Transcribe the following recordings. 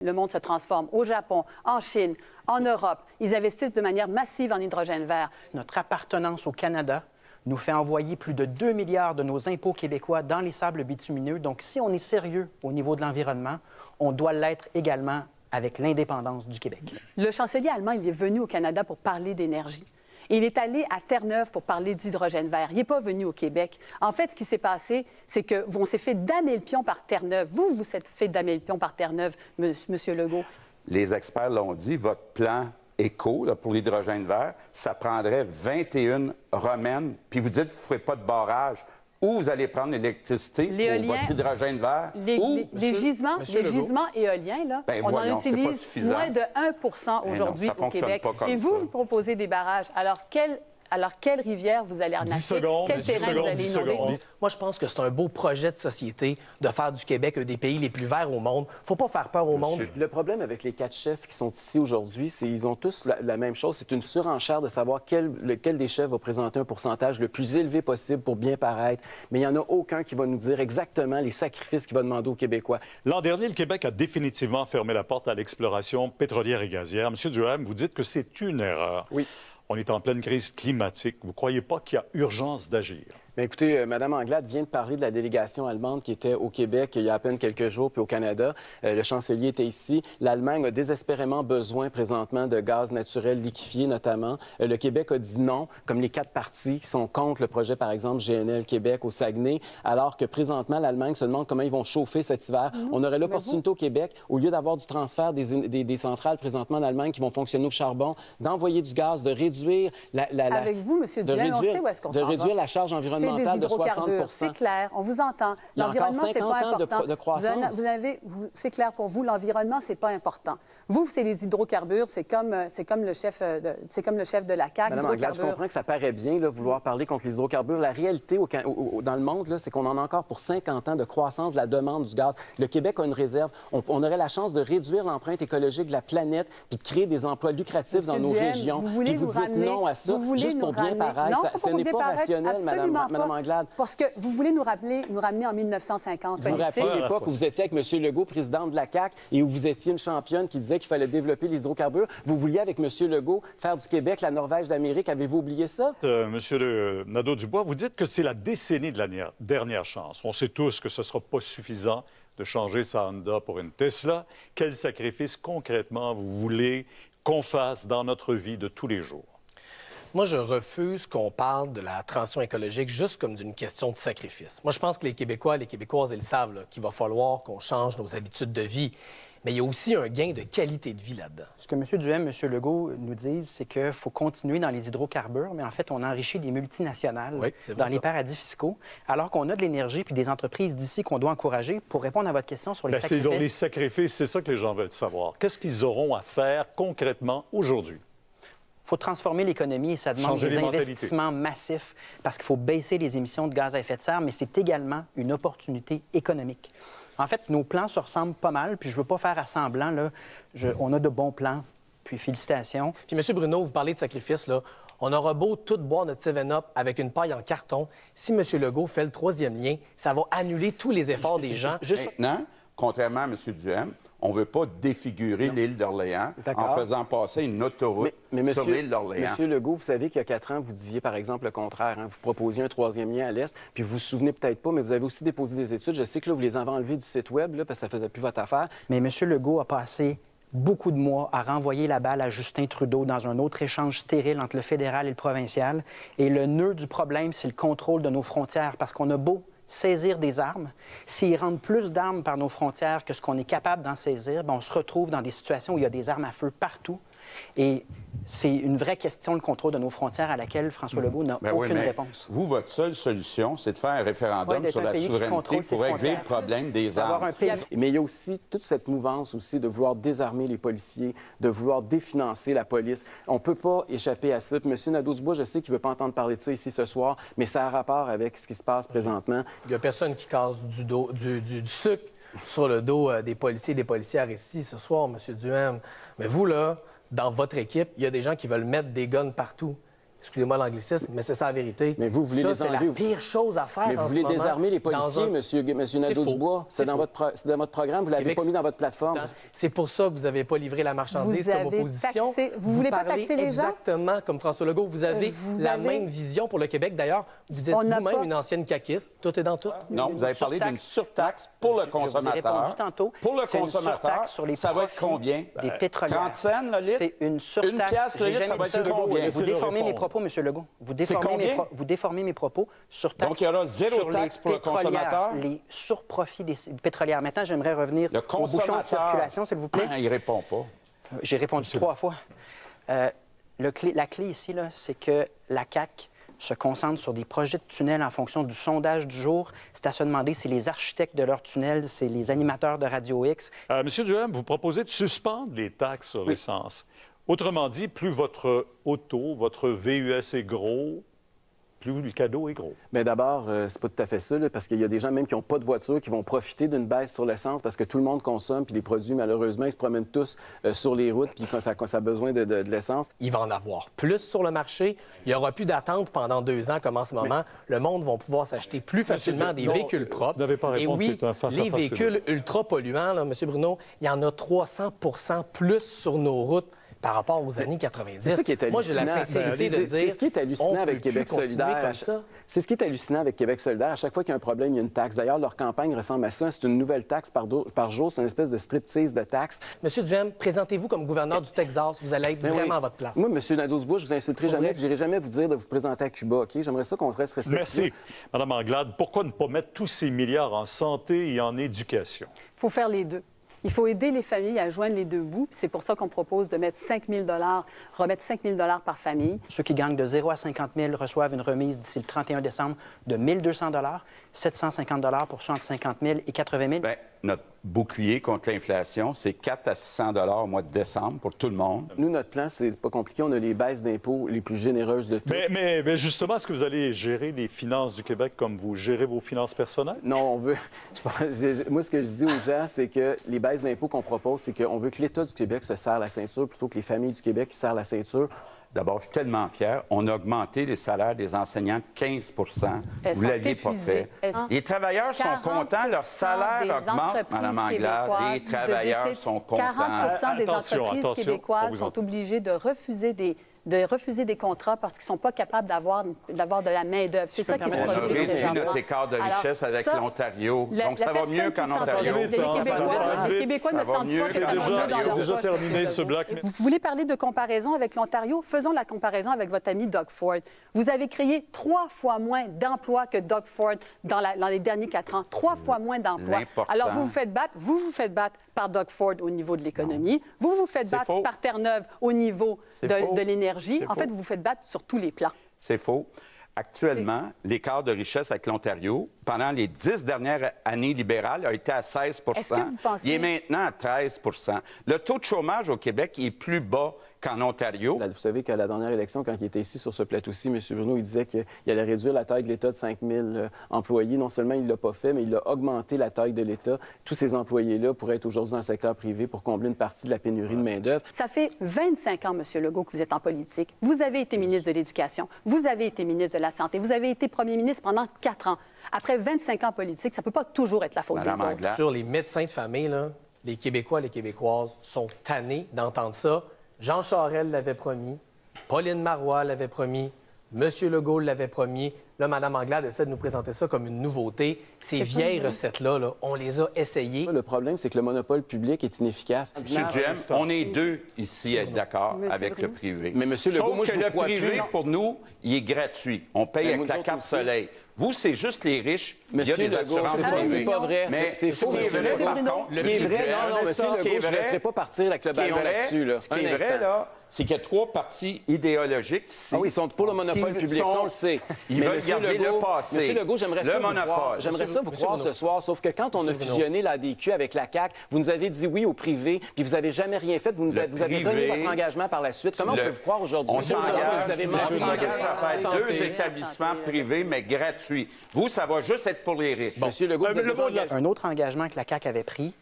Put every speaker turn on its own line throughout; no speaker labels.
Le monde se transforme. Au Japon, en Chine, en Europe, ils investissent de manière massive en hydrogène vert.
Notre appartenance au Canada nous fait envoyer plus de 2 milliards de nos impôts québécois dans les sables bitumineux. Donc, si on est sérieux au niveau de l'environnement, on doit l'être également avec l'indépendance du Québec.
Le chancelier allemand, il est venu au Canada pour parler d'énergie. Il est allé à Terre-Neuve pour parler d'hydrogène vert. Il n'est pas venu au Québec. En fait, ce qui s'est passé, c'est qu'on s'est fait damer le pion par Terre-Neuve. Vous êtes fait damer le pion par Terre-Neuve, Monsieur Legault.
Les experts l'ont dit, votre plan éco là, pour l'hydrogène vert, ça prendrait 21 romaines. Puis vous dites, vous ne ferez pas de barrage. Où vous allez prendre l'électricité pour votre hydrogène vert?
Les gisements éoliens, là, on en utilise moins de 1 aujourd'hui au Québec. Et vous proposez des barrages. Alors, quelle rivière vous allez arnaquer? Quel terrain vous allez inonder?
Moi, je pense que c'est un beau projet de société de faire du Québec un des pays les plus verts au monde. Faut pas faire peur au monde.
Le problème avec les 4 chefs qui sont ici aujourd'hui, c'est qu'ils ont tous la même chose. C'est une surenchère de savoir lequel des chefs va présenter un pourcentage le plus élevé possible pour bien paraître. Mais il n'y en a aucun qui va nous dire exactement les sacrifices qu'il va demander aux Québécois.
L'an dernier, le Québec a définitivement fermé la porte à l'exploration pétrolière et gazière. Monsieur Duhem, vous dites que c'est une erreur.
Oui.
On est en pleine crise climatique. Vous ne croyez pas qu'il y a urgence d'agir?
Bien, écoutez, Mme Anglade vient de parler de la délégation allemande qui était au Québec il y a à peine quelques jours, puis au Canada. Le chancelier était ici. L'Allemagne a désespérément besoin présentement de gaz naturel liquéfié, notamment. Le Québec a dit non, comme les 4 partis qui sont contre le projet, par exemple, GNL Québec au Saguenay, alors que présentement, l'Allemagne se demande comment ils vont chauffer cet hiver. On aurait l'opportunité au Québec, au lieu d'avoir du transfert des centrales présentement en Allemagne qui vont fonctionner au charbon, d'envoyer du gaz, de réduire
Avec vous, M. Duhem, on sait où est-ce qu'on s'en va.
De réduire la charge environnementale de 60 %.
C'est clair, on vous entend. L'environnement, c'est pas important.
De croissance.
C'est clair pour vous, l'environnement, c'est pas important. Vous, c'est les hydrocarbures, c'est comme le chef de la CAQ.
Madame Anglade, je comprends que ça paraît bien, là, vouloir parler contre les hydrocarbures. La réalité dans le monde, c'est qu'on en a encore pour 50 ans de croissance de la demande du gaz. Le Québec a une réserve. On aurait la chance de réduire l'empreinte écologique de la planète puis de créer des emplois lucratifs dans nos régions. Puis vous dites non à ça, juste pour bien paraître. Ce n'est pas rationnel, Madame Anglade.
Parce que vous voulez nous ramener en 1950.
Vous vous rappelez l'époque où vous étiez avec M. Legault, président de la CAQ, et où vous étiez une championne qui disait qu'il fallait développer les hydrocarbures. Vous vouliez, avec M. Legault, faire du Québec la Norvège d'Amérique. Avez-vous oublié ça?
Monsieur Nadeau-Dubois, vous dites que c'est la décennie de la dernière chance. On sait tous que ce ne sera pas suffisant de changer sa Honda pour une Tesla. Quels sacrifices concrètement vous voulez qu'on fasse dans notre vie de tous les jours?
Moi, je refuse qu'on parle de la transition écologique juste comme d'une question de sacrifice. Moi, je pense que les Québécois et les Québécoises, ils savent là, qu'il va falloir qu'on change nos habitudes de vie. Mais il y a aussi un gain de qualité de vie là-dedans.
Ce que M. Duhem, M. Legault nous disent, c'est qu'il faut continuer dans les hydrocarbures, mais en fait, on enrichit des multinationales dans les paradis fiscaux, alors qu'on a de l'énergie puis des entreprises d'ici qu'on doit encourager. Pour répondre à votre question sur les sacrifices...
Donc, les sacrifices, c'est ça que les gens veulent savoir. Qu'est-ce qu'ils auront à faire concrètement aujourd'hui?
Il faut transformer l'économie et ça demande des investissements massifs parce qu'il faut baisser les émissions de gaz à effet de serre, mais c'est également une opportunité économique. En fait, nos plans se ressemblent pas mal, puis je ne veux pas faire à semblant. Là, on a de bons plans, puis félicitations.
Puis, M. Bruno, vous parlez de sacrifice, là. On aura beau tout boire notre 7-Up avec une paille en carton. Si M. Legault fait le 3e lien, ça va annuler tous les efforts des gens.
Maintenant, contrairement à M. Duhem, on ne veut pas défigurer l'île d'Orléans en faisant passer une autoroute sur l'île d'Orléans.
Monsieur Legault, vous savez qu'il y a 4 ans, vous disiez, par exemple, le contraire. Vous proposiez un 3e lien à l'Est, puis vous vous souvenez peut-être pas, mais vous avez aussi déposé des études. Je sais que là, vous les avez enlevées du site Web là, parce que ça faisait plus votre affaire.
Mais M. Legault a passé beaucoup de mois à renvoyer la balle à Justin Trudeau dans un autre échange stérile entre le fédéral et le provincial. Et le nœud du problème, c'est le contrôle de nos frontières, parce qu'on a beau saisir des armes, s'ils rendent plus d'armes par nos frontières que ce qu'on est capable d'en saisir, bien, on se retrouve dans des situations où il y a des armes à feu partout. Et c'est une vraie question, le contrôle de nos frontières, à laquelle François Legault n'a aucune réponse.
Vous, votre seule solution, c'est de faire un référendum sur la souveraineté pour régler le problème des armes.
Mais il y a aussi toute cette mouvance aussi de vouloir désarmer les policiers, de vouloir définancer la police. On ne peut pas échapper à ça. Puis M. Nadeau-Dubois, je sais qu'il ne veut pas entendre parler de ça ici ce soir, mais ça a rapport avec ce qui se passe présentement.
Il n'y a personne qui casse du sucre sur le dos des policiers et des policières ici ce soir, M. Duhem. Mais vous, là, dans votre équipe, il y a des gens qui veulent mettre des guns partout. Excusez-moi l'anglicisme, mais c'est ça la vérité.
Mais vous voulez
ça,
les
c'est la
enlever.
pire chose à faire
Mais
en
vous
ce
voulez
moment
désarmer les
dans
policiers,
un-
monsieur
C'est
Nadeau-Dubois.
faux.
C'est dans votre programme, vous ne l'avez
Québec,
pas mis dans votre plateforme.
C'est pour ça que vous n'avez pas livré la marchandise
Vous
comme
avez
opposition.
taxé- vous voulez pas
parlez
taxer les gens?
exactement comme François Legault. Vous avez
Vous
la
avez-
même vision pour le Québec. D'ailleurs, vous êtes
On n'a
vous-même
pas-
une ancienne caquiste. Tout est dans tout.
Non, vous avez parlé d'une surtaxe pour le
Je vous ai
consommateur.
répondu tantôt.
Pour le
C'est une
consommateur,
surtaxe sur les
ça va être
profits
combien?
des pétrolières.
30 cents le litre?
C'est une surtaxe.
Une piastre le
J'ai
litre,
jamais
ça va
dit
être combien?
Vous déformez mes
répondre.
propos, M. Legault. Vous déformez mes propos. Surtaxe
Donc, il y aura zéro
sur les
taxe pour le
pétrolières,
consommateur?
Les surprofits des pétrolières. Maintenant, j'aimerais revenir
Le
au bouchon de
consommateur...
circulation, s'il vous plaît.
Il répond pas.
J'ai répondu 3 fois. La clé ici, là, c'est que la CAQ se concentre sur des projets de tunnels en fonction du sondage du jour. C'est à se demander si les architectes de leurs tunnels, c'est les animateurs de Radio X.
Monsieur Duhem, vous proposez de suspendre les taxes sur l'essence. Autrement dit, plus votre auto, votre VUS est gros, plus le cadeau est gros.
Bien, d'abord, c'est pas tout à fait ça, là, parce qu'il y a des gens même qui n'ont pas de voiture qui vont profiter d'une baisse sur l'essence parce que tout le monde consomme, puis les produits, malheureusement, ils se promènent tous sur les routes, puis quand ça a besoin de l'essence.
Il va en avoir plus sur le marché. Il n'y aura plus d'attente pendant 2 ans comme en ce moment. Le monde va pouvoir s'acheter plus facilement des
non,
véhicules propres.
vous n'avez pas à
Et
répondre,
oui,
c'est un face-à-face,
les
c'est
véhicules ultra polluants, là, M. Bruno, il y en a 300 plus sur nos routes par rapport aux années 90.
C'est ça qui est hallucinant.
Moi, j'ai la sincérité de dire...
C'est ce qui est hallucinant
on
avec
peut
Québec
plus continuer
solidaire.
comme ça.
C'est ce qui est hallucinant avec Québec solidaire. À chaque fois qu'il y a un problème, il y a une taxe. D'ailleurs, leur campagne ressemble à ça. C'est une nouvelle taxe par jour. C'est une espèce de striptease de taxes.
Monsieur Duhem, présentez-vous comme gouverneur du Texas. Vous allez être
Ben
vraiment
oui.
à votre place.
Moi, M. Nadeau-Dubois, je vous insulterai
Pour
jamais,
vrai?
puis je n'irai jamais vous dire de vous présenter à Cuba, OK? J'aimerais ça qu'on reste respectueux.
Merci. Madame Anglade, pourquoi ne pas mettre tous ces milliards en santé et en éducation?
Il faut faire les deux. Il faut aider les familles à joindre les deux bouts. C'est pour ça qu'on propose de mettre 5 000 remettre 5 000 par famille.
Ceux qui gagnent de 0 à 50 000 reçoivent une remise d'ici le 31 décembre de 1 200 750 pour ceux entre 50 000 et 80 000.
Bien, notre bouclier contre l'inflation, c'est 400 à 600 au mois de décembre pour tout le monde.
Nous, notre plan, c'est pas compliqué. On a les baisses d'impôts les plus généreuses de tout.
Mais justement, est-ce que vous allez gérer les finances du Québec comme vous gérez vos finances personnelles?
Non, on veut. Moi, ce que je dis aux gens, c'est que les baisses d'impôts qu'on propose, c'est qu'on veut que l'État du Québec se serre la ceinture plutôt que les familles du Québec qui serrent la ceinture.
D'abord, je suis tellement fier. On a augmenté les salaires des enseignants de 15 Vous
Elles
ne
sont
l'aviez pas
épuisées.
fait. Les travailleurs sont contents, leur
40%
salaire
des
augmente,
entreprises
Mme Anglade.
québécoises
Les travailleurs
de
sont contents.
40 des
Attention,
entreprises
attention, on
québécoises
vous
sont
entend.
obligées de refuser des contrats parce qu'ils ne sont pas capables d'avoir de la main-d'œuvre. C'est ça qui se
On a
produit
réduit
présentement.
notre écart de
Alors,
richesse avec
ça,
l'Ontario.
la-
Donc, ça
la
va mieux
personne
qu'en
qui s'en
Ontario.
sort, les Québécois ne
Ça va
sentent
mieux
pas que
qu'en
ça va mieux
Ontario.
dans leur
déjà
poche,
terminé
M.
ce bloc.
Vous voulez parler de comparaison avec l'Ontario? Faisons la comparaison avec votre ami Doug Ford. Vous avez créé 3 fois moins d'emplois que Doug Ford dans les derniers 4 ans. 3 fois moins d'emplois.
L'important-
Alors, vous vous faites battre par Doug Ford au niveau de l'économie. Vous vous faites
C'est
battre
faux.
par Terre-Neuve au niveau
C'est faux.
de l'énergie.
C'est
En fait,
faux.
vous vous faites battre sur tous les plans.
C'est faux. Actuellement, l'écart de richesse avec l'Ontario, pendant les 10 dernières années libérales, a été à 16
Est-ce que vous pensez-
Il est maintenant à 13 Le taux de chômage au Québec est plus bas qu'en Ontario.
Là, vous savez qu'à la dernière élection, quand il était ici sur ce plateau-ci, M. Bruno, il disait qu'il allait réduire la taille de l'État de 5 000 employés. Non seulement il ne l'a pas fait, mais il a augmenté la taille de l'État. Tous ces employés-là pourraient être aujourd'hui dans le secteur privé pour combler une partie de la pénurie de main-d'œuvre.
Ça fait 25 ans, M. Legault, que vous êtes en politique. Vous avez été ministre de l'Éducation. Vous avez été ministre de la Santé. Vous avez été premier ministre pendant 4 ans. Après 25 ans politique, ça ne peut pas toujours être la faute
Madame
des autres.
Anglade.
Sur les médecins de famille, là, les Québécois, les Québécoises sont tannés d'entendre ça. Jean Charest l'avait promis, Pauline Marois l'avait promis, M. Legault l'avait promis. Là, Mme Anglade essaie de nous présenter ça comme une nouveauté. Ces
C'est pas
vieilles
nouveau.
recettes-là, là, on les a essayées.
Le problème, c'est que le monopole public est inefficace.
M. Duhem, on est deux ici à être d'accord
Monsieur
avec le
Bruno.
privé.
Mais, M. Legault,
Sauf
moi, je
que
vous
le
crois
privé,
plus.
pour nous, il est gratuit. On paye
Mais
avec
nous
la
autres
carte
aussi.
soleil. Vous, c'est juste les riches. Il y a
Monsieur
des
Legault,
assurances
c'est
privées.
pas vrai.
Mais
C'est faux,
ce qui est
monsieur
vrai,
Legault.
par contre,
Ce qui est vrai, non,
un
M.
instant, ce qui est
Legault, je ne
vrai,
laisserai pas partir avec le
ce qui est
bal
vrai,
là-dessus. Là.
Ce qui
Un
est vrai,
instant.
là, c'est qu'il y a 3 partis idéologiques ici.
Ah oui, ils sont pour le monopole
qui
public,
sont-
ça, on le sait.
Ils
Mais
veulent
Monsieur
garder
Legault,
le passé.
Monsieur Legault, j'aimerais
Le
ça vous
monopole.
croire. J'aimerais ça vous
Monsieur
croire
Bruno.
ce soir, sauf que quand on a
Monsieur Bruno.
fusionné la DQ avec la CAQ, vous nous avez dit oui au privé, puis vous n'avez jamais rien fait. Vous avez
privé,
donné votre engagement par la suite. Comment on peut vous croire aujourd'hui?
On
Monsieur Legault,
s'engage
vous avez menti.
on s'engage à faire
Santé.
2 établissements privés, mais gratuits. Vous, ça va juste être pour les riches.
Monsieur Legault, vous avez
le
déjà
mot de la
engagé-
Un autre engagement que la CAQ avait pris,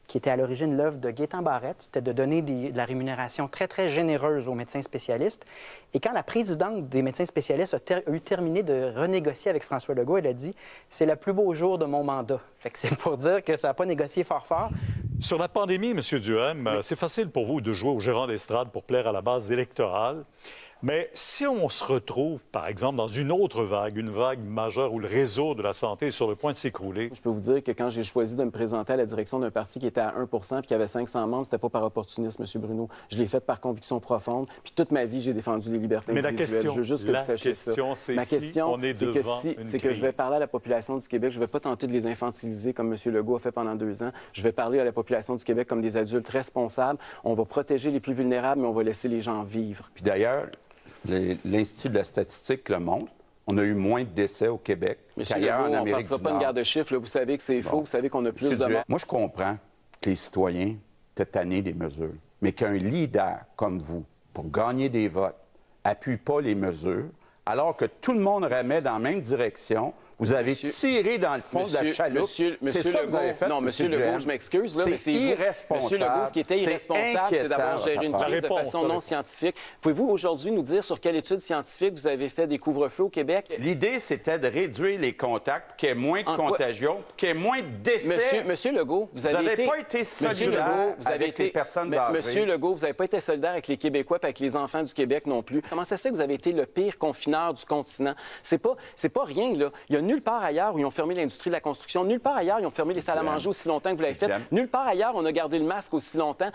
qui était à l'origine l'œuvre de Gaétan Barrette, c'était de donner de la rémunération très, très généreuse aux médecins spécialistes. Et quand la présidente des médecins spécialistes a eu terminé de renégocier avec François Legault, elle a dit « C'est le plus beau jour de mon mandat ». Fait que c'est pour dire que ça n'a pas négocié fort fort.
Sur la pandémie, M. Duhem, c'est facile pour vous de jouer au gérant d'estrade pour plaire à la base électorale. Mais si on se retrouve, par exemple, dans une autre vague, une vague majeure où le réseau de la santé est sur le point de s'écrouler...
Je peux vous dire que quand j'ai choisi de me présenter à la direction d'un parti qui était à 1 puis qui avait 500 membres, c'était pas par opportunisme, M. Bruno. Je l'ai fait par conviction profonde. Puis toute ma vie, j'ai défendu les libertés individuelles. Je veux juste que vous sachiez ça. Ma question, c'est que je vais parler à la population du Québec. Je ne vais pas tenter de les infantiliser comme M. Legault a fait pendant 2 ans. Je vais parler à la population du Québec comme des adultes responsables. On va protéger les plus vulnérables, mais on va laisser les gens vivre.
Puis d'ailleurs, l'Institut de la statistique le montre. On a eu moins de décès au Québec qu'ailleurs en Amérique du Nord. On ne partira pas une guerre
de chiffres. Là. Vous savez que c'est faux. Vous savez qu'on a plus de morts.
Moi, je comprends que les citoyens étaient tannés des mesures. Mais qu'un leader comme vous, pour gagner des votes, appuie pas les mesures, alors que tout le monde remet dans la même direction, vous avez tiré dans le fond de la chaloupe. C'est ça que vous avez fait,
non, M. Legault, je m'excuse, là, mais c'est
irresponsable.
M. Legault, ce qui était irresponsable, c'est d'avoir géré une crise de façon non scientifique. Pouvez-vous aujourd'hui nous dire sur quelle étude scientifique vous avez fait des couvre-feux au Québec?
L'idée, c'était de réduire les contacts pour qu'il y ait moins de contagion, pour qu'il y ait moins de décès.
Monsieur Legault, vous n'avez
pas été solidaire avec les personnes âgées.
Monsieur Legault, vous n'avez pas été solidaire avec les Québécois et avec les enfants du Québec non plus. Comment ça se fait que vous avez été le pire confineur du continent? C'est pas rien, là. Il y a nulle part ailleurs où ils ont fermé l'industrie de la construction. Nulle part ailleurs, ils ont fermé les salles à manger aussi longtemps que vous l'avez fait. Nulle part ailleurs, on a gardé le masque aussi longtemps.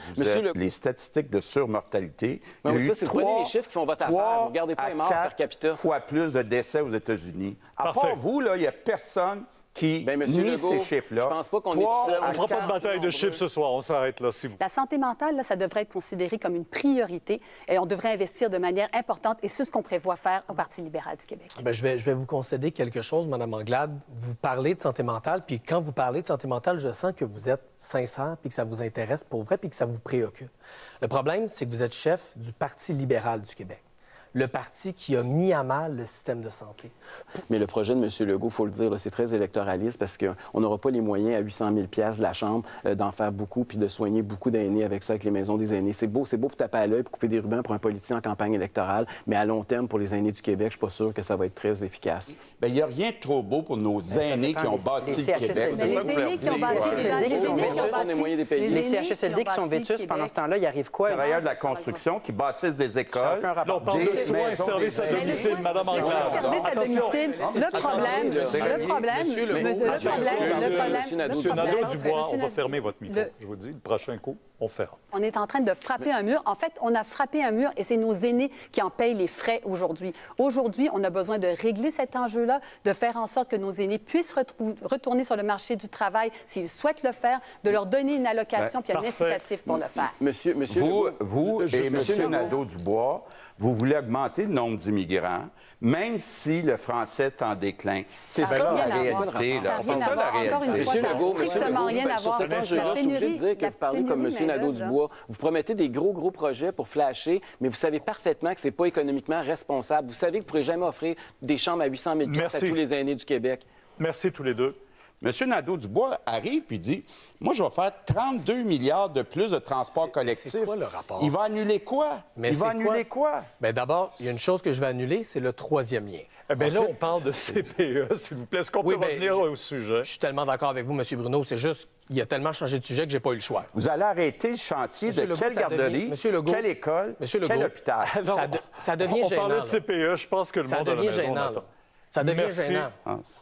Les statistiques de surmortalité,
il y a eu c'est les chiffres qui font votre affaire. Vous ne regardez pas les morts per capita.
4 fois plus de décès aux États-Unis. À part vous, il n'y a personne qui nie ces chiffres-là.
Je pense pas qu'on est...
On ne fera pas de bataille de chiffres ce soir. On s'arrête là, si vous...
La santé mentale, là, ça devrait être considéré comme une priorité et on devrait investir de manière importante et c'est ce qu'on prévoit faire au Parti libéral du Québec.
Bien, je vais vous concéder quelque chose, Mme Anglade. Vous parlez de santé mentale, puis quand vous parlez de santé mentale, je sens que vous êtes sincère, puis que ça vous intéresse pour vrai, puis que ça vous préoccupe. Le problème, c'est que vous êtes chef du Parti libéral du Québec. Le parti qui a mis à mal le système de santé.
Mais le projet de M. Legault, il faut le dire, c'est très électoraliste parce qu'on n'aura pas les moyens à 800 000 $ de la Chambre d'en faire beaucoup puis de soigner beaucoup d'aînés avec ça, avec les maisons des aînés. C'est beau pour taper à l'œil, pour couper des rubans pour un politicien en campagne électorale, mais à long terme, pour les aînés du Québec, je suis pas sûr que ça va être très efficace.
Bien, il n'y a rien de trop beau pour nos aînés qui ont bâti le Québec.
C'est ça que vous voulez dire.
Les CHSLD qui sont vétustes, pendant ce temps-là, il arrive quoi?
Les travailleurs de la construction qui bâtissent des écoles.
On parle de soins, services à domicile, Mme Anglade.
Services à domicile. Le problème...
Monsieur Nadeau-Dubois, on va fermer votre micro. Je vous dis, le prochain coup, on ferme.
On est en train de frapper un mur. En fait, on a frappé un mur et c'est nos aînés qui en payent les frais aujourd'hui. Aujourd'hui, on a besoin de régler cet enjeu-là, de faire en sorte que nos aînés puissent retourner sur le marché du travail s'ils souhaitent le faire, de leur donner une allocation puis un incitatif pour le faire.
Vous et M. Nadeau-Dubois, vous voulez augmenter le nombre d'immigrants, même si le français est en déclin. C'est ça la réalité.
C'est ça la réalité. Encore une fois, ça n'a strictement rien à voir.
Sur cet enjeu-là, je suis obligé de dire que vous parlez comme M. Nadeau-Dubois. Vous promettez des gros projets pour flasher, mais vous savez parfaitement que ce n'est pas économiquement responsable. Vous savez que vous ne pourrez jamais offrir des chambres à 800 000 $ à tous les aînés du Québec.
Merci tous les deux.
M. Nadeau-Dubois arrive et dit « Moi, je vais faire 32 milliards de plus de transport collectif. »
C'est quoi le rapport?
Il va annuler quoi?
Mais
il va annuler quoi?
Bien, d'abord, il y a une chose que je vais annuler, c'est le 3e lien.
Eh bien, là, on parle de CPE, s'il vous plaît. Est-ce qu'on peut revenir au sujet?
Je suis tellement d'accord avec vous, M. Bruno. C'est juste qu'il a tellement changé de sujet que j'ai pas eu le choix.
Vous allez arrêter le chantier de quelle garderie, quelle école, quel hôpital?
Ça devient gênant.
On parlait de CPE, je pense que le monde à la maison m'attend.
Ça devient gênant.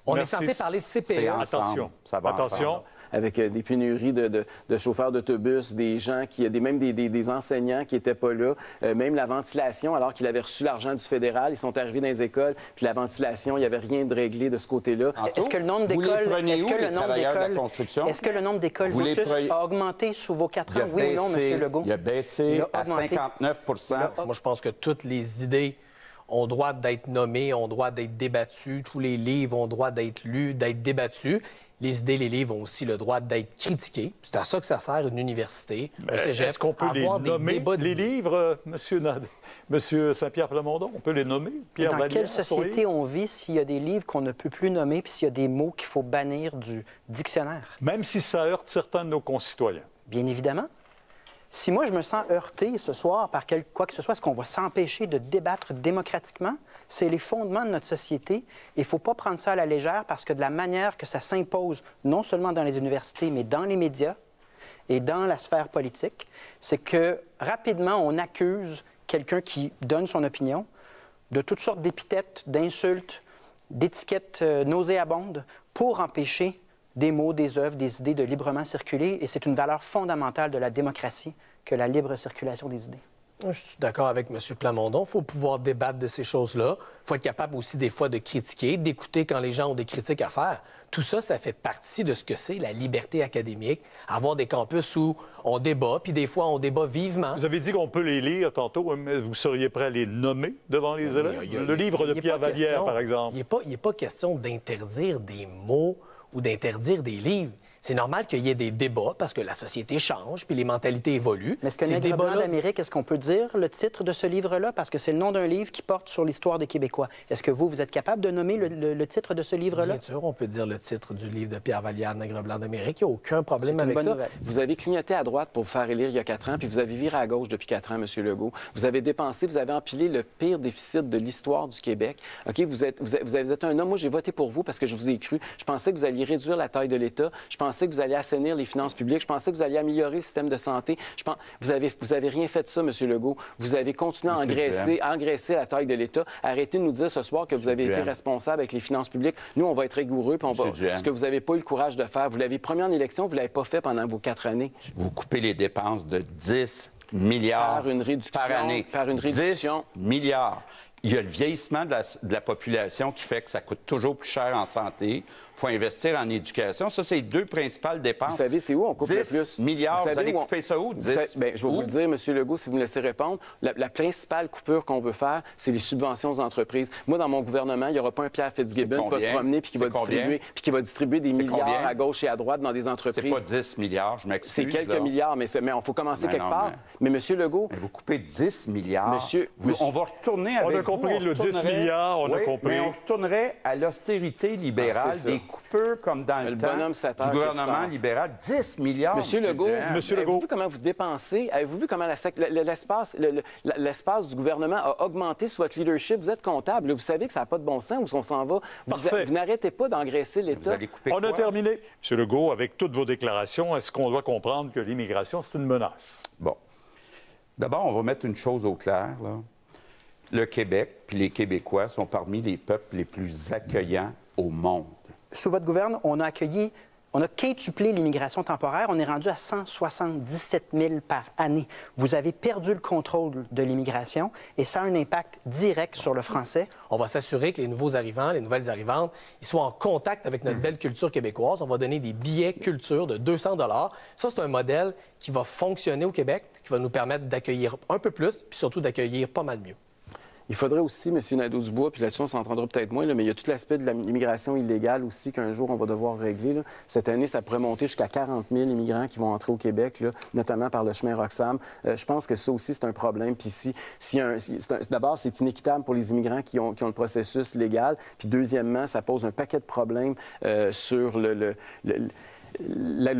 On est censé parler de CPE.
Attention,
ça va
attention.
Avec des pénuries de chauffeurs d'autobus, des gens même des enseignants qui n'étaient pas là, même la ventilation, alors qu'il avait reçu l'argent du fédéral, ils sont arrivés dans les écoles, puis la ventilation, il n'y avait rien de réglé de ce côté-là.
Est-ce que le nombre d'écoles Votus a augmenté sous vos 4 ans, oui ou non, M. Legault?
Il a baissé à 59
Moi, je pense que toutes les idées ont droit d'être nommées, ont droit d'être débattues. Tous les livres ont droit d'être lus, d'être débattus. Les idées, les livres ont aussi le droit d'être critiqués. C'est à ça que ça sert une université, un cégep.
Est-ce qu'on peut les nommer, les livres, M. Saint-Pierre Plamondon? On peut les nommer?
Dans quelle société on vit s'il y a des livres qu'on ne peut plus nommer puis s'il y a des mots qu'il faut bannir du dictionnaire?
Même si ça heurte certains de nos concitoyens.
Bien évidemment. Si moi, je me sens heurté ce soir par quoi que ce soit, est-ce qu'on va s'empêcher de débattre démocratiquement? C'est les fondements de notre société. Il ne faut pas prendre ça à la légère parce que de la manière que ça s'impose, non seulement dans les universités, mais dans les médias et dans la sphère politique, c'est que rapidement, on accuse quelqu'un qui donne son opinion de toutes sortes d'épithètes, d'insultes, d'étiquettes nauséabondes pour empêcher des mots, des œuvres, des idées de librement circuler. Et c'est une valeur fondamentale de la démocratie que la libre circulation des idées.
Je suis d'accord avec M. Plamondon. Il faut pouvoir débattre de ces choses-là. Il faut être capable aussi des fois de critiquer, d'écouter quand les gens ont des critiques à faire. Tout ça, ça fait partie de ce que c'est la liberté académique, avoir des campus où on débat, puis des fois on débat vivement.
Vous avez dit qu'on peut les lire tantôt, mais vous seriez prêt à les nommer devant les élèves? Le livre de Pierre Vallière, par exemple.
Il n'est pas question d'interdire des mots ou d'interdire des livres. C'est normal qu'il y ait des débats parce que la société change puis les mentalités évoluent.
Mais est-ce que Nègre blanc d'Amérique, est-ce qu'on peut dire le titre de ce livre-là? Parce que c'est le nom d'un livre qui porte sur l'histoire des Québécois. Est-ce que vous êtes capable de nommer le titre de ce livre-là?
Bien sûr, on peut dire le titre du livre de Pierre Vallière, Nègre blanc d'Amérique. Il n'y a aucun problème avec ça.
Nouvelle.
Vous avez clignoté à droite pour vous faire élire il y a 4 ans, puis vous avez viré à gauche depuis 4 ans, M. Legault. Vous avez dépensé, vous avez empilé le pire déficit de l'histoire du Québec. OK? Vous êtes un homme. Moi, j'ai voté pour vous parce que je vous ai cru. Je pensais que vous alliez réduire la taille de l'État. Je pensais que vous alliez assainir les finances publiques. Je pensais que vous alliez améliorer le système de santé. Vous avez rien fait de ça, M. Legault. Vous avez continué à engraisser la taille de l'État. Arrêtez de nous dire ce soir que vous avez été responsable avec les finances publiques. Nous, on va être rigoureux. Puis ce que vous n'avez pas eu le courage de faire. Vous l'avez promis en élection, vous ne l'avez pas fait pendant vos 4 années.
Vous coupez les dépenses de 10 milliards
par une réduction,
par année.
Par une réduction.
10 milliards. Il y a le vieillissement de la population qui fait que ça coûte toujours plus cher en santé. Il faut investir en éducation. Ça, c'est les 2 principales dépenses.
Vous savez, c'est où on coupe le plus?
10 milliards. Vous allez couper ça où? 10?
Bien, je vais vous le dire, M. Legault, si vous me laissez répondre. La principale coupure qu'on veut faire, c'est les subventions aux entreprises. Moi, dans mon gouvernement, il n'y aura pas un Pierre Fitzgibbon qui va se promener puis qui va distribuer des milliards à gauche et à droite dans des entreprises.
C'est pas 10 milliards, je m'excuse.
C'est quelques milliards, mais il faut commencer quelque part. Mais M. Legault...
Mais vous coupez 10 milliards. On va retourner avec
On a compris le 10 milliards, on a compris.
Mais on retournerait à l'austérité libérale, des coupures comme dans le temps du gouvernement libéral. 10 milliards.
Monsieur Legault, avez-vous vu comment vous dépensez? Avez-vous vu comment l'espace du gouvernement a augmenté sous votre leadership? Vous êtes comptable. Vous savez que ça n'a pas de bon sens où on s'en va. Vous n'arrêtez pas d'engraisser l'État.
On a terminé. M. Legault, avec toutes vos déclarations, est-ce qu'on doit comprendre que l'immigration, c'est une menace?
Bon. D'abord, on va mettre une chose au clair, là. Le Québec puis les Québécois sont parmi les peuples les plus accueillants au monde.
Sous votre gouvernement, on a quintuplé l'immigration temporaire. On est rendu à 177 000 par année. Vous avez perdu le contrôle de l'immigration et ça a un impact direct sur le français.
On va s'assurer que les nouveaux arrivants, les nouvelles arrivantes, ils soient en contact avec notre belle culture québécoise. On va donner des billets culture de 200 $. Ça, c'est un modèle qui va fonctionner au Québec, qui va nous permettre d'accueillir un peu plus, puis surtout d'accueillir pas mal mieux.
Il faudrait aussi, M. Nadeau-Dubois, puis là-dessus, on s'entendra peut-être moins, là, mais il y a tout l'aspect de l'immigration illégale aussi qu'un jour, on va devoir régler. Là. Cette année, ça pourrait monter jusqu'à 40 000 immigrants qui vont entrer au Québec, là, notamment par le chemin Roxham. Je pense que ça aussi, c'est un problème. Puis d'abord, c'est inéquitable pour les immigrants qui ont le processus légal. Puis deuxièmement, ça pose un paquet de problèmes sur le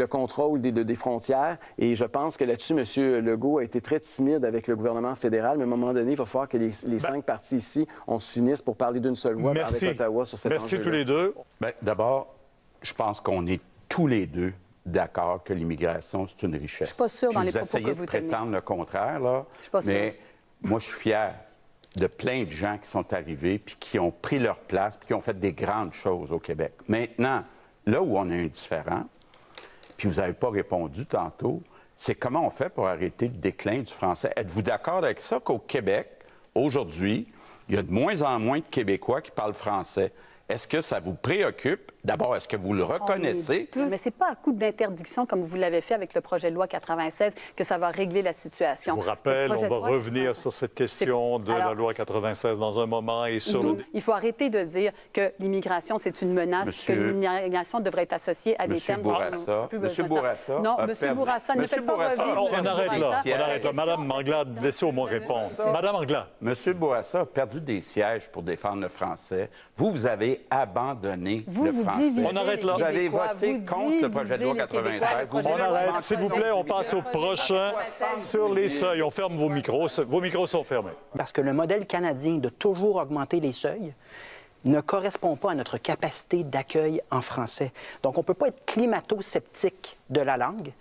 contrôle des frontières. Et je pense que là-dessus, M. Legault a été très timide avec le gouvernement fédéral, mais à un moment donné, il va falloir que les 5 partis ici, on s'unisse pour parler d'une seule voix avec Ottawa sur cet enjeu-là.
Merci tous les deux.
Bien, d'abord, je pense qu'on est tous les deux d'accord que l'immigration, c'est une richesse.
Je suis pas sûre dans les propos que vous tenez.
Vous essayez de prétendre le contraire, là.
Je suis pas sûre.
Mais moi, je suis fier de plein de gens qui sont arrivés puis qui ont pris leur place puis qui ont fait des grandes choses au Québec. Maintenant, là où on a un différend, puis vous n'avez pas répondu tantôt, c'est comment on fait pour arrêter le déclin du français. Êtes-vous d'accord avec ça qu'au Québec, aujourd'hui, il y a de moins en moins de Québécois qui parlent français? Est-ce que ça vous préoccupe? D'abord, est-ce que vous le reconnaissez?
Mais ce n'est pas à coup d'interdiction, comme vous l'avez fait avec le projet de loi 96, que ça va régler la situation.
Je vous rappelle, on va revenir sur cette question de la loi 96 dans un moment. Et sur
il faut arrêter de dire que l'immigration, c'est une menace, que l'immigration devrait être associée à des thèmes...
Monsieur Bourassa...
Non, M. Bourassa, ne faites pas revivre.
On arrête là. Madame Anglade, laissez au moins répondre. Madame Anglade.
M. Bourassa a perdu des sièges pour défendre le français. Vous avez allez abandonner
Vous
le
vous
français.
divisez
On arrête
les
là.
Vous avez
Québécois,
voté
vous
contre le projet de loi
divisez les Québécois.
96.
Le projet
On
de loi
arrête,
96.
s'il vous plaît, on passe au prochain sur les seuils. On ferme vos micros. Vos micros sont fermés.
Parce que le modèle canadien de toujours augmenter les seuils ne correspond pas à notre capacité d'accueil en français. Donc, on ne peut pas être climato-sceptique de la langue,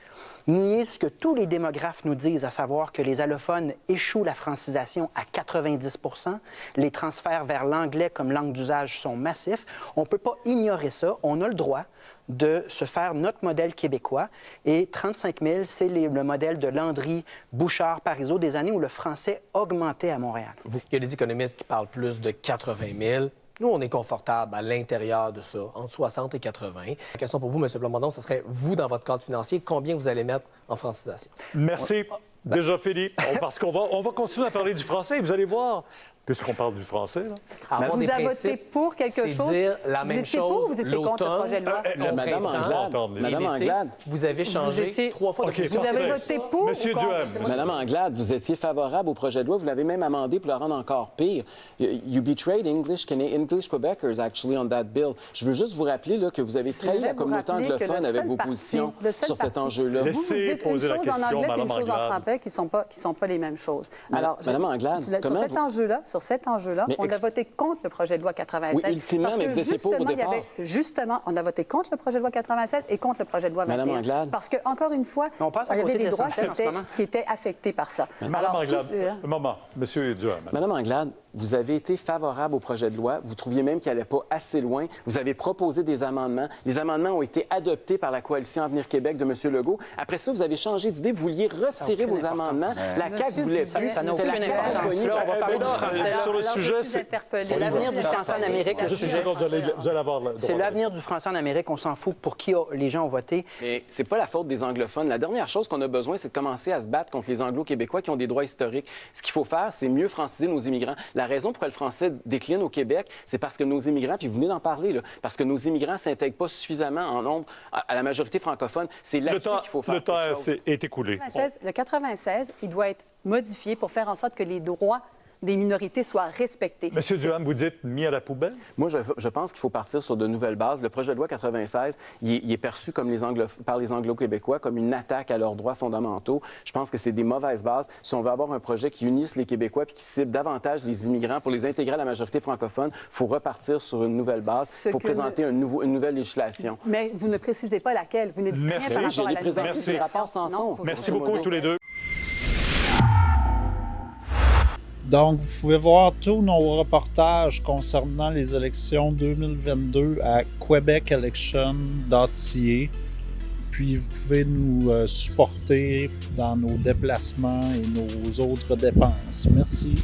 nier ce que tous les démographes nous disent, à savoir que les allophones échouent la francisation à 90 %, les transferts vers l'anglais comme langue d'usage sont massifs. On ne peut pas ignorer ça. On a le droit de se faire notre modèle québécois. Et 35 000, c'est le modèle de Landry, Bouchard, Parizeau, des années où le français augmentait à Montréal.
Il y a des économistes qui parlent plus de 80 000. Nous, on est confortable à l'intérieur de ça, entre 60 et 80. La question pour vous, M. Plamondon, ce serait, vous, dans votre cadre financier, combien vous allez mettre en francisation?
Merci. Déjà fini. Parce qu'on va continuer à parler du français. Vous allez voir, puisqu'on parle du français, là.
Avoir
Vous
des
avez voté
principes,
pour quelque
c'est
chose?
dire la
Vous
même
étiez
chose
pour ou vous étiez contre le
l'automne,
projet de loi?
au
Madame
printemps,
Anglade,
Madame
l'été.
Anglade.
Vous avez changé
étiez-
3 fois
OK,
de
Vous avez
parfait.
voté pour
Monsieur
ou contre?
Duhem.
Madame Anglade, vous étiez favorable au projet de loi. Vous l'avez même amendé pour le rendre encore pire. You betrayed English Quebecers, actually, on that bill. Je veux juste vous rappeler là, que vous avez trahi
voudrais
la
vous
communauté
rappeler que
anglophone
le
avec
seul
vos
parti-
positions
le seul
sur cet
parti-
enjeu-là.
Vous
Laissez
dites
poser la
une chose en
question,
anglais et
Madame
une chose en
Anglade.
français qui sont pas les mêmes choses.
Madame Anglade,
sur
comment
cet enjeu-là,
Mais
on a voté contre le projet de loi 87.
Oui, ultimement,
parce
mais
que
vous étiez pour au
justement, il y avait-
départ.
justement, on a voté contre le projet de loi 87 et contre le projet de loi 21.
Madame Anglade.
Parce que, encore une fois,
On passe à
il y
côté
avait
de
des droits
l'essentiel en ce moment.
qui étaient affectés par ça.
Madame Anglade,
tout-
un moment. Monsieur Duhem.
Madame Anglade, vous avez été favorable au projet de loi. Vous trouviez même qu'il n'allait pas assez loin. Vous avez proposé des amendements. Les amendements ont été adoptés par la coalition Avenir Québec de M. Legault. Après ça, vous avez changé d'idée. Vous vouliez retirer vos amendements. La CAQ
Monsieur
voulait
Duhem,
plus.
ça n'a
C'était
aucune
la
importance.
cacophonie.
Là, on va parler du français.
Sur le
Alors,
sujet,
je suis
c'est
interpellée.
C'est l'avenir du français en Amérique, le
Juste une
sujet.
seconde, vous allez avoir le droit.
C'est l'avenir du français en Amérique. On s'en fout pour qui les gens ont voté.
Mais c'est pas la faute des anglophones. La dernière chose qu'on a besoin, c'est de commencer à se battre contre les anglo-québécois qui ont des droits historiques. Ce qu'il faut faire, c'est mieux franciser nos immigrants. La raison pour laquelle le français décline au Québec, c'est parce que nos immigrants, puis vous venez d'en parler, là, parce que nos immigrants ne s'intègrent pas suffisamment en nombre à la majorité francophone. C'est là-dessus qu'il faut faire
Le temps
quelque chose.
est écoulé.
Le 96, il doit être modifié pour faire en sorte que les droits des minorités soient respectés.
Monsieur Duhem, vous dites mis à la poubelle?
Moi, je pense qu'il faut partir sur de nouvelles bases. Le projet de loi 96, il est perçu comme par les Anglo-Québécois comme une attaque à leurs droits fondamentaux. Je pense que c'est des mauvaises bases. Si on veut avoir un projet qui unisse les Québécois puis qui cible davantage les immigrants pour les intégrer à la majorité francophone, il faut repartir sur une nouvelle base. Il faut présenter une nouvelle législation.
Mais vous ne précisez pas laquelle. Vous ne dites rien
Merci.
par
Je
rapport à
l'ai
la
présenté,
nouvelle
c'est le
rapport
législation.
Sanson.
Non, faut-
Merci beaucoup tous les deux.
Donc, vous pouvez voir tous nos reportages concernant les élections 2022 à quebecelection.ca. Puis, vous pouvez nous supporter dans nos déplacements et nos autres dépenses. Merci.